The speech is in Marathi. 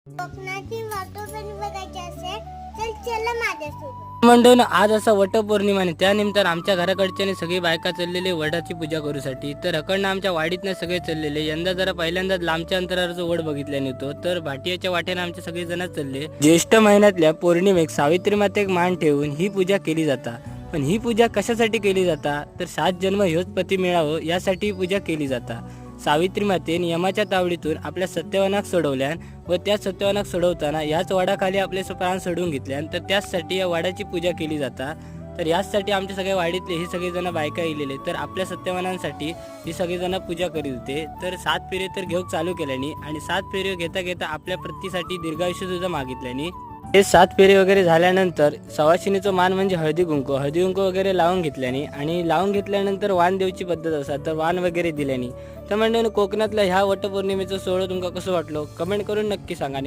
कोकणाची वटपौर्णिमा बघायची असेल तर चला माझ्यासोबत. मंडळींनो, आज असा वटपौर्णिमा आहे. त्यानिमित्तानं आमच्या घराकडच्याने सगळी बायका चाललेले वडाची पूजा करूसाठी. तर हकडनं आमच्या वाडीतनं सगळे चाललेले. यंदा जरा पहिल्यांदाच लांबच्या अंतरावरचं वड बघितल्या नव्हतो. तर भाटियाच्या वाटेनं आमचे सगळे जण चालले. ज्येष्ठ महिन्यातल्या पौर्णिमेक सावित्री मातेक मान ठेवून ही पूजा केली जाता. पण ही पूजा कशासाठी केली जाता तर 7 जन्म ह्योच पती मिळावं यासाठी ही पूजा केली जाता. सावित्री मातेन यमाच्या तावडीतून आपल्या सत्यवानाक सोडवल्यान व त्या सत्यवानाक सोडवताना याच वाडाखाली आपले प्राण सोडून घेतल्यान. तर त्याचसाठी या वाडाची पूजा केली जाता. तर याचसाठी आमच्या सगळ्या वाडीतले ही सगळेजण बायका येलेले. तर आपल्या सत्यवानांसाठी ही सगळेजण पूजा करीत होते. तर 7 फेरे तर घेऊन चालू केल्यानी आणि 7 फेरे घेता घेता आपल्या प्रतीसाठी दीर्घायुष्य सुद्धा मागितल्यानी. हे 7 फेरे वगैरे झाल्यानंतर सवाशिनीचं मान म्हणजे हळदी कुंकू वगैरे लावून घेतल्यानी आणि लावून घेतल्यानंतर वाण देऊची पद्धत असतात. तर वाण वगैरे दिल्यानी. तर म्हणजे कोकणातल्या ह्या वटपौर्णिमेचं सोहळं तुमका कसं वाटलं कमेंट करून नक्की सांगा.